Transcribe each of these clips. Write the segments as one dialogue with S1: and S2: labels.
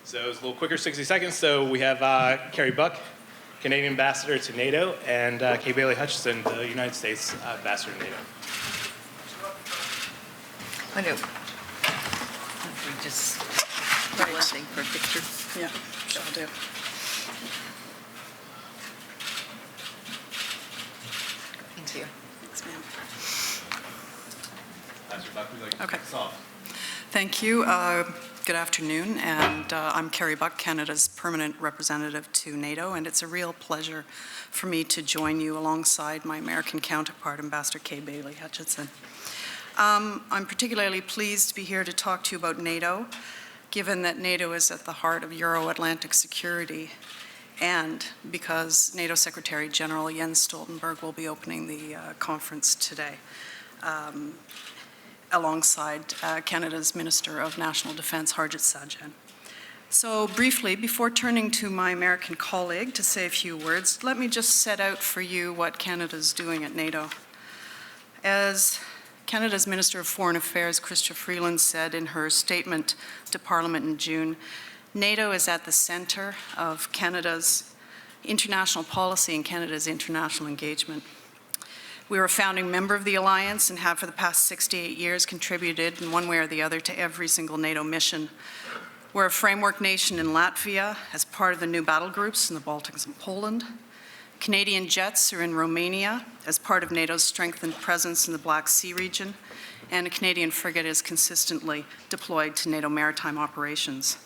S1: So it was a little quicker, 60 seconds. So we have Kerry Buck, Canadian ambassador to NATO, and Kay Bailey Hutchison, the United States ambassador to NATO.
S2: I know. We just put one thing for a picture.
S3: Yeah, shall do.
S2: Thank you.
S3: Thanks, ma'am.
S1: Ambassador Buck, would you like to
S3: Okay.
S1: kick us off?
S3: Thank you. Good afternoon, and I'm Kerry Buck, Canada's permanent representative to NATO, and it's a real pleasure for me to join you alongside my American counterpart, Ambassador Kay Bailey Hutchison. I'm particularly pleased to be here to talk to you about NATO, given that NATO is at the heart of Euro-Atlantic security, and because NATO Secretary General Jens Stoltenberg will be opening the conference today, alongside Canada's Minister of National Defence, Hutchison. So briefly, before turning to my American colleague to say a few words, let me just set out for you what Canada's doing at NATO. As Canada's Minister of Foreign Affairs, Chrystia Freeland, said in her statement to Parliament in June, NATO is at the centre of Canada's international policy and Canada's international engagement. We were a founding member of the alliance and have for the past 68 years contributed in one way or the other to every single NATO mission. We're a framework nation in Latvia as part of the new battle groups in the Baltics and Poland. Canadian jets are in Romania as part of NATO's strengthened presence in the Black Sea region, and a Canadian frigate is consistently deployed to NATO maritime operations.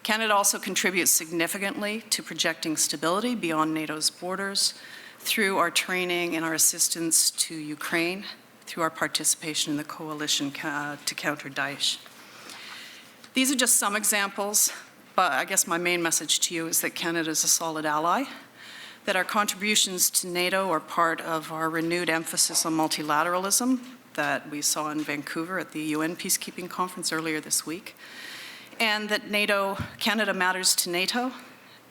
S3: Canada also contributes significantly to projecting stability beyond NATO's borders through our training and our assistance to Ukraine, through our participation in the coalition to counter Daesh. These are just some examples, but I guess my main message to you is that Canada is a solid ally, that our contributions to NATO are part of our renewed emphasis on multilateralism that we saw in Vancouver at the UN Peacekeeping Conference earlier this week, and that Canada matters to NATO,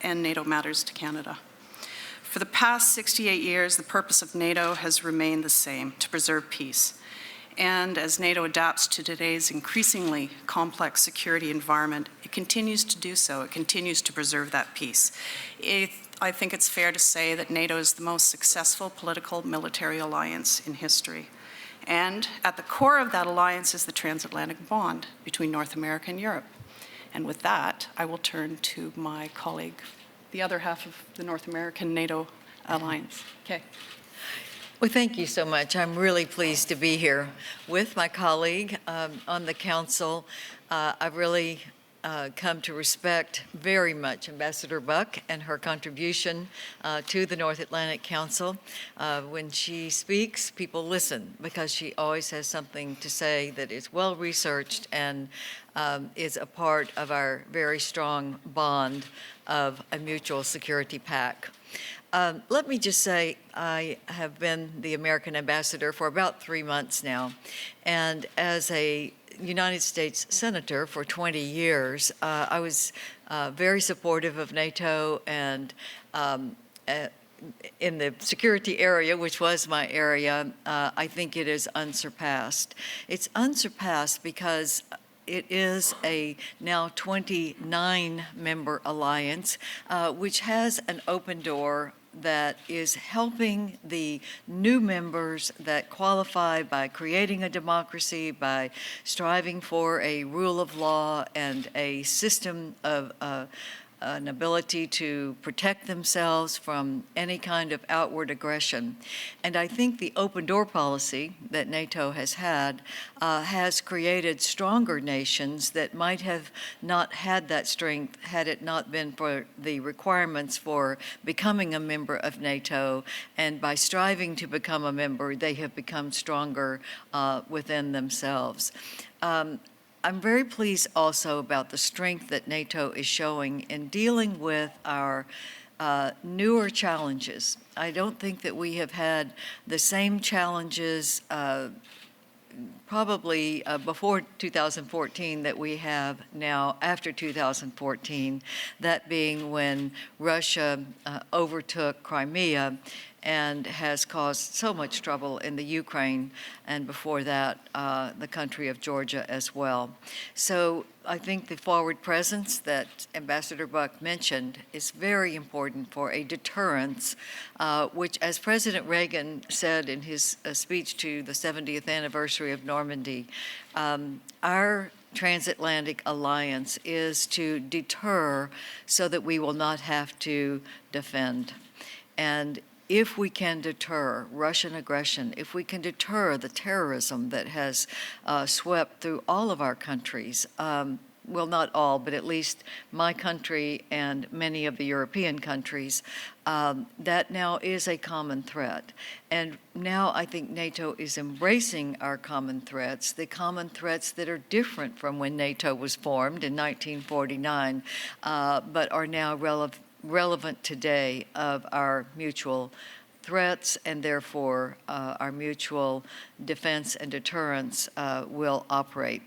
S3: and NATO matters to Canada. For the past 68 years, the purpose of NATO has remained the same, to preserve peace. And as NATO adapts to today's increasingly complex security environment, it continues to do so. It continues to preserve that peace. I think it's fair to say that NATO is the most successful political military alliance in history. And at the core of that alliance is the transatlantic bond between North America and Europe. And with that, I will turn to my colleague, the other half of the North American NATO alliance. Okay.
S2: Well, thank you so much. I'm really pleased to be here with my colleague on the council. I've really come to respect very much Ambassador Buck and her contribution to the North Atlantic Council. When she speaks, people listen because she always has something to say that is well researched and is a part of our very strong bond of a mutual security pact. Let me just say I have been the American ambassador for about 3 months now, and as a United States Senator for 20 years, I was very supportive of NATO and in the security area, which was my area, I think it is unsurpassed. It's unsurpassed because it is a now 29-member alliance, which has an open door that is helping the new members that qualify by creating a democracy, by striving for a rule of law and a system of an ability to protect themselves from any kind of outward aggression. And I think the open door policy that NATO has had has created stronger nations that might have not had that strength had it not been for the requirements for becoming a member of NATO. And by striving to become a member, they have become stronger within themselves. I'm very pleased also about the strength that NATO is showing in dealing with our newer challenges. I don't think that we have had the same challenges probably before 2014 that we have now after 2014, that being when Russia overtook Crimea and has caused so much trouble in the Ukraine, and before that, the country of Georgia as well. So I think the forward presence that Ambassador Buck mentioned is very important for a deterrence, which, as President Reagan said in his speech to the 70th anniversary of Normandy, our transatlantic alliance is to deter so that we will not have to defend. And if we can deter Russian aggression, if we can deter the terrorism that has swept through all of our countries, well, not all, but at least my country and many of the European countries, that now is a common threat. And now I think NATO is embracing our common threats, the common threats that are different from when NATO was formed in 1949, but are now relevant today of our mutual threats, and therefore our mutual defense and deterrence will operate.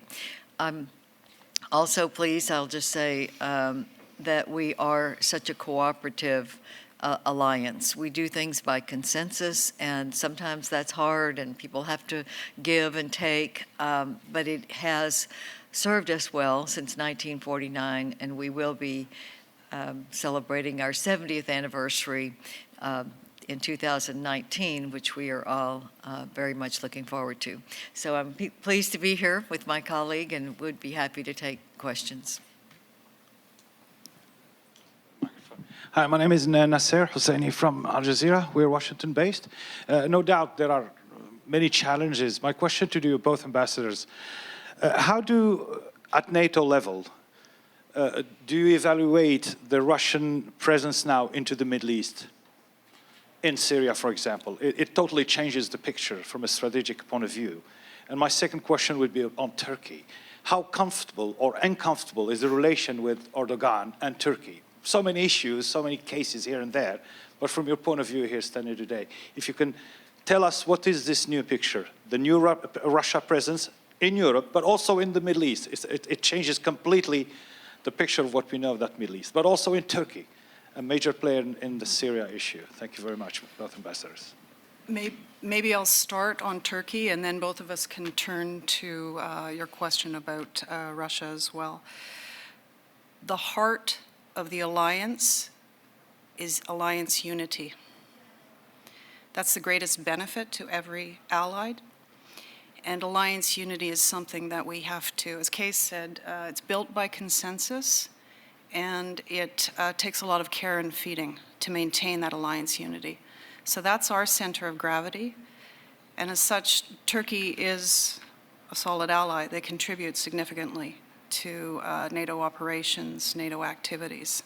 S2: Also, please, I'll just say that we are such a cooperative alliance. We do things by consensus, and sometimes that's hard, and people have to give and take, but it has served us well since 1949, and we will be celebrating our 70th anniversary in 2019, which we are all very much looking forward to. So I'm pleased to be here with my colleague and would be happy to take questions.
S4: Hi, my name is Nasser Husseini from Al Jazeera. We're Washington-based. No doubt there are many challenges. My question to you, both ambassadors, how do, at NATO level, do you evaluate the Russian presence now into the Middle East? In Syria, for example, it totally changes the picture from a strategic point of view. And my second question would be on Turkey. How comfortable or uncomfortable is the relation with Erdogan and Turkey? So many issues, so many cases here and there, but from your point of view here standing today, if you can tell us what is this new picture, the new Russia presence in Europe, but also in the Middle East. It changes completely the picture of what we know of that Middle East, but also in Turkey, a major player in the Syria issue. Thank you very much, both ambassadors.
S3: Maybe I'll start on Turkey, and then both of us can turn to your question about Russia as well. The heart of the alliance is alliance unity. That's the greatest benefit to every allied. And alliance unity is something that we have to, as Kay said, it's built by consensus, and it takes a lot of care and feeding to maintain that alliance unity. So that's our center of gravity. And as such, Turkey is a solid ally. They contribute significantly to NATO operations, NATO activities.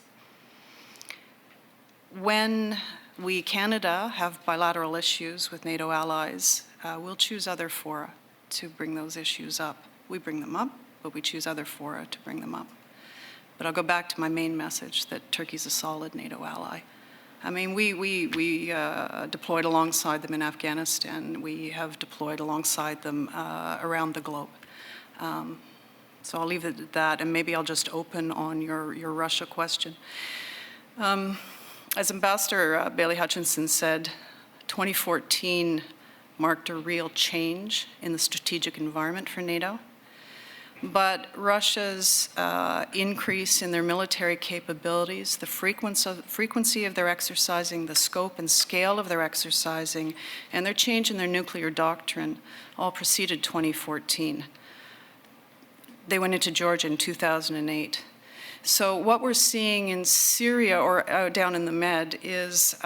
S3: When we, Canada, have bilateral issues with NATO allies, we'll choose other fora to bring those issues up. We bring them up, but we choose other fora to bring them up. But I'll go back to my main message that Turkey's a solid NATO ally. I mean, we deployed alongside them in Afghanistan. We have deployed alongside them around the globe. So I'll leave it at that, and maybe I'll just open on your Russia question. As Ambassador Bailey Hutchison said, 2014 marked a real change in the strategic environment for NATO. But Russia's increase in their military capabilities, the frequency of their exercising, the scope and scale of their exercising, and their change in their nuclear doctrine all preceded 2014. They went into Georgia in 2008. So what we're seeing in Syria or down in the Med is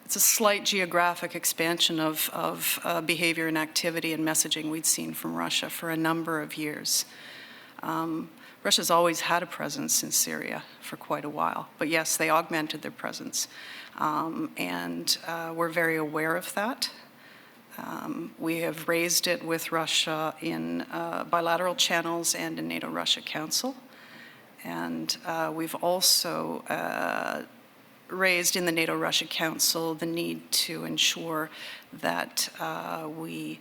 S3: it's a slight geographic expansion of behavior and activity and messaging we'd seen from Russia for a number of years. Russia's always had a presence in Syria for quite a while, but yes, they augmented their presence. And we're very aware of that. We have raised it with Russia in bilateral channels and in NATO-Russia Council. And we've also raised in the NATO-Russia Council the need to ensure that we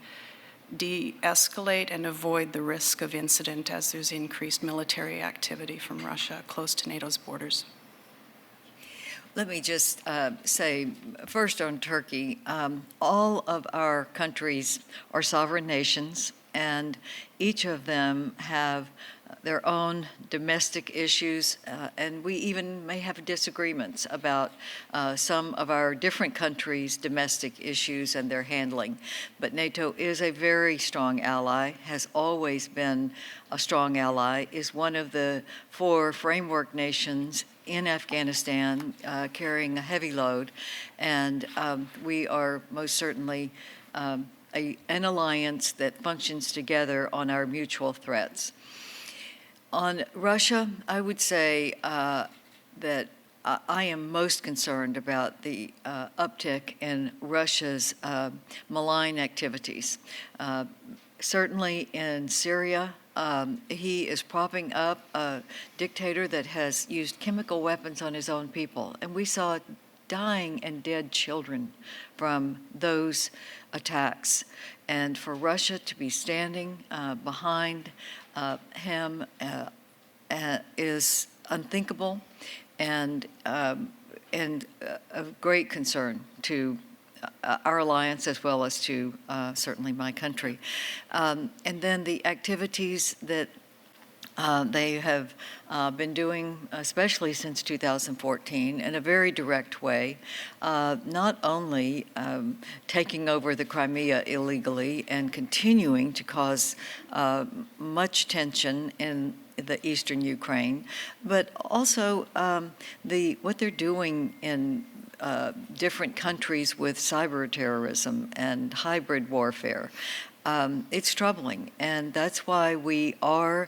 S3: de-escalate and avoid the risk of incident as there's increased military activity from Russia close to NATO's borders.
S2: Let me just say, first on Turkey, all of our countries are sovereign nations, and each of them have their own domestic issues, and we even may have disagreements about some of our different countries' domestic issues and their handling. But NATO is a very strong ally, has always been a strong ally, is one of the 4 framework nations in Afghanistan, carrying a heavy load, and we are most certainly an alliance that functions together on our mutual threats. On Russia, I would say that I am most concerned about the uptick in Russia's malign activities. Certainly in Syria, he is propping up a dictator that has used chemical weapons on his own people. And we saw dying and dead children from those attacks. And for Russia to be standing behind him is unthinkable and of great concern to our alliance as well as to certainly my country. And then the activities that they have been doing, especially since 2014, in a very direct way, not only taking over the Crimea illegally and continuing to cause much tension in the eastern Ukraine, but also what they're doing in different countries with cyber terrorism and hybrid warfare. It's troubling, and that's why we are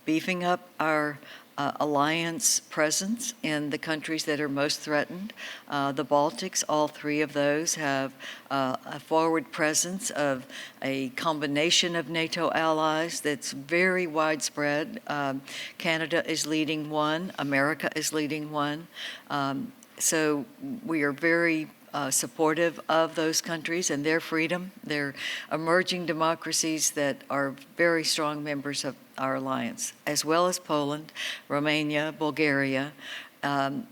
S2: beefing up our alliance presence in the countries that are most threatened. The Baltics, all 3 of those have a forward presence of a combination of NATO allies that's very widespread. Canada is leading one, America is leading one. So we are very supportive of those countries and their freedom. They're emerging democracies that are very strong members of our alliance, as well as Poland, Romania, Bulgaria.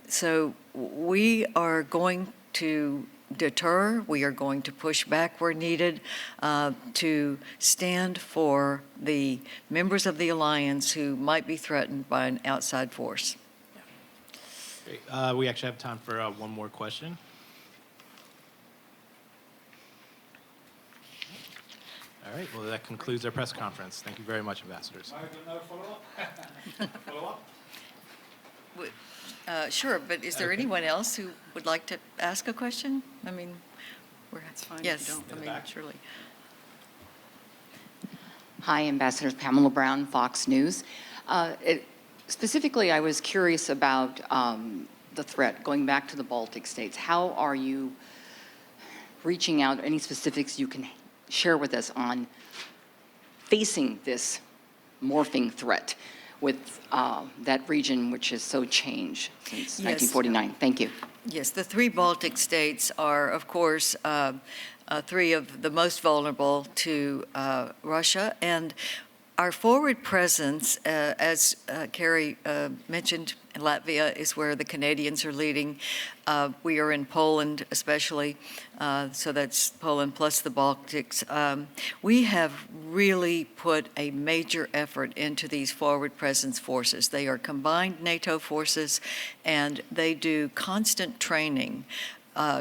S2: So we are going to deter, we are going to push back where needed to stand for the members of the alliance who might be threatened by an outside force.
S1: Great. We actually have time for one more question. All right, well, that concludes our press conference. Thank you very much, ambassadors.
S4: Follow-up?
S2: Sure, but is there anyone else who would like to ask a question? I mean,
S3: That's fine if
S2: yes,
S3: you don't.
S2: I mean, surely.
S5: Hi, Ambassador Pamela Brown, Fox News. Specifically, I was curious about the threat, going back to the Baltic states. How are you reaching out? Any specifics you can share with us on facing this morphing threat with that region which is so changed since 1949? Thank you.
S2: Yes, the 3 Baltic states are, of course, 3 of the most vulnerable to Russia. And our forward presence, as Kerry mentioned, in Latvia is where the Canadians are leading. We are in Poland especially, so that's Poland plus the Baltics. We have really put a major effort into these forward presence forces. They are combined NATO forces, and they do constant training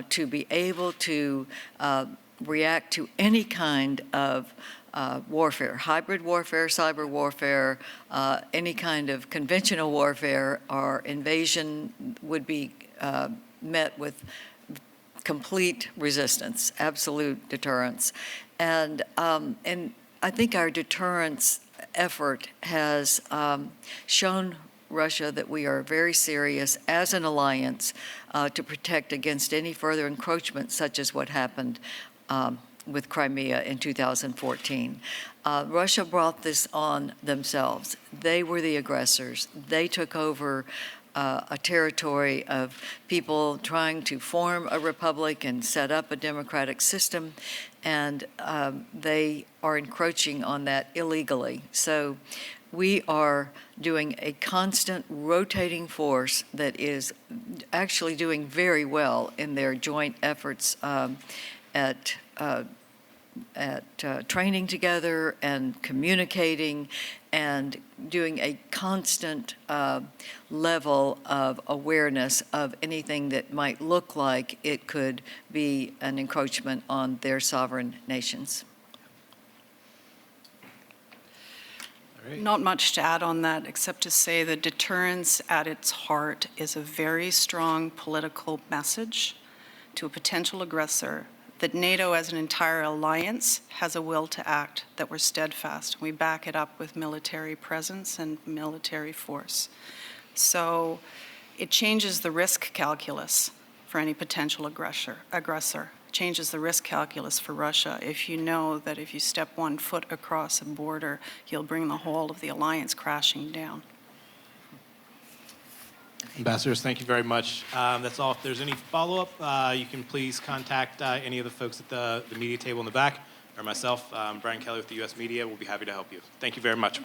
S2: to be able to react to any kind of warfare, hybrid warfare, cyber warfare, any kind of conventional warfare or invasion would be met with complete resistance, absolute deterrence. And I think our deterrence effort has shown Russia that we are very serious as an alliance to protect against any further encroachment such as what happened with Crimea in 2014. Russia brought this on themselves. They were the aggressors. They took over a territory of people trying to form a republic and set up a democratic system, and they are encroaching on that illegally. So we are doing a constant rotating force that is actually doing very well in their joint efforts at training together and communicating and doing a constant level of awareness of anything that might look like it could be an encroachment on their sovereign nations.
S1: All right.
S3: Not much to add on that, except to say that deterrence at its heart is a very strong political message to a potential aggressor that NATO as an entire alliance has a will to act, that we're steadfast. We back it up with military presence and military force. So it changes the risk calculus for any potential aggressor. It changes the risk calculus for Russia if you know that if you step 1 foot across a border, you'll bring the whole of the alliance crashing down.
S1: Ambassadors, thank you very much. That's all. If there's any follow-up, you can please contact any of the folks at the media table in the back, or myself, Brian Kelly with the U.S. Media. We'll be happy to help you. Thank you very much.